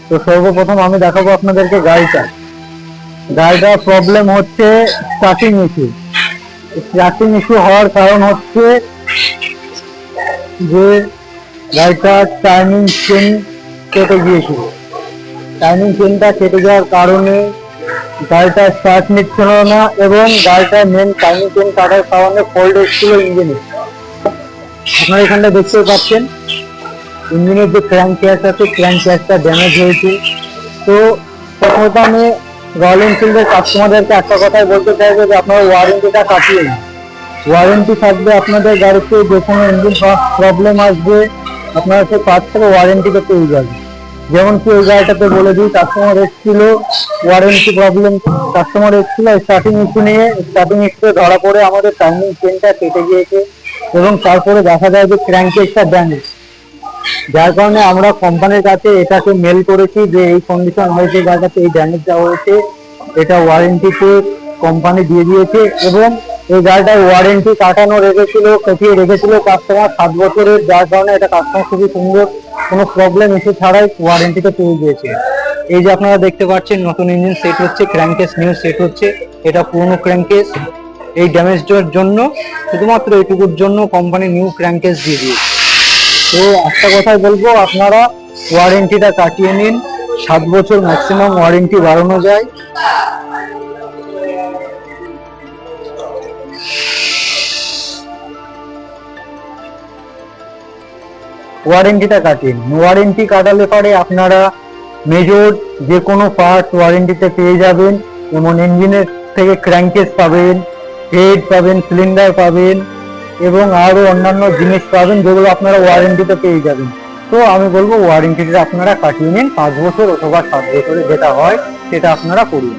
তো সর্বপ্রথম আমি দেখাবো আপনাদেরকে গাড়িটার প্রবলেম হচ্ছে স্টার্টিং ইস্যু। স্টার্টিং ইস্যু হওয়ার কারণ হচ্ছে যে গাড়িটার টার্নিং চেন কেটে গিয়েছিল। টার্নিং চেনটা কেটে যাওয়ার কারণে গাড়িটা স্টার্ট নিচ্ছিল না এবং গাড়িটার মেন টার্নিং চেন কাটার কারণে ফল্ট এসেছিল ইঞ্জিনে। আপনারা এখানটা দেখতে পাচ্ছেন ইঞ্জিনের যে ক্র্যাঙ্ক ক্যাশ আছে, ক্র্যাঙ্ক ক্যাশটা ড্যামেজ হয়েছে। তো প্রথমত আমি রয়্যাল এনফিল্ডের কাস্টমারদেরকে একটা কথাই বলতে চাইবো যে আপনারা ওয়ারেন্টিটা কাটিয়ে নিন। ওয়ারেন্টি থাকবে আপনাদের গাড়িতে, যে কোনো ইঞ্জিন প্রবলেম আসবে আপনারা সেই পার্ট থেকে ওয়ারেন্টিতে পেয়ে যাবেন। যেমন কি ওই গাড়িটাতে বলে দিই, কাস্টমার এসেছিল ওয়ারেন্টি প্রবলেম, কাস্টমার এসেছিল স্টার্টিং ইস্যু নিয়ে। স্টার্টিং ইস্যুতে ধরা পড়ে আমাদের টার্নিং চেনটা কেটে গিয়েছে এবং তারপরে দেখা যায় যে ক্র্যাঙ্কেজটা ড্যামেজ, যার কারণে আমরা কোম্পানির কাছে এটাকে মেল করেছি যে এই কন্ডিশন হয়েছে, গাড়িটাতে এই ড্যামেজটা হয়েছে, এটা ওয়ারেন্টিতে কোম্পানি দিয়ে দিয়েছে। এবং এই গাড়িটার ওয়ারেন্টি কাটানো রেখেছিল, কাটিয়ে রেখেছিল কাস্টমার 7 বছরের, যার কারণে এটা কাস্টমার খুবই সুন্দর, কোনো প্রবলেম ইস্যু ছাড়াই ওয়ারেন্টিতে পেয়ে গিয়েছে। এই যে আপনারা দেখতে পাচ্ছেন নতুন ইঞ্জিন সেট হচ্ছে, ক্র্যাঙ্কেস নিউ সেট হচ্ছে, এটা পুরনো ক্র্যাঙ্কেস। এই ড্যামেজটার জন্য শুধুমাত্র এইটুকুর জন্য কোম্পানি নিউ ক্র্যাঙ্কেস দিয়ে দিয়েছে। তো একটা কথাই বলবো, আপনারা ওয়ারেন্টিটা কাটিয়ে নিন। 7 বছর ম্যাক্সিমাম ওয়ারেন্টি বাড়ানো যায়। ওয়ারেন্টিটা কাটিয়ে নিন। ওয়ারেন্টি কাটালে পরে আপনারা মেজর যে কোনো পার্ট ওয়ারেন্টিতে পেয়ে যাবেন। যেমন ইঞ্জিনের থেকে ক্র্যাঙ্কেস পাবেন, হেড পাবেন, সিলিন্ডার পাবেন এবং আরো অন্যান্য জিনিস পাবেন যেগুলো আপনারা ওয়ারেন্টিতে পেয়ে যাবেন। তো আমি বলবো ওয়ারেন্টিটা আপনারা কাটিয়ে নিন, 5 বছর অথবা 7 বছরে যেটা হয় সেটা আপনারা করুন।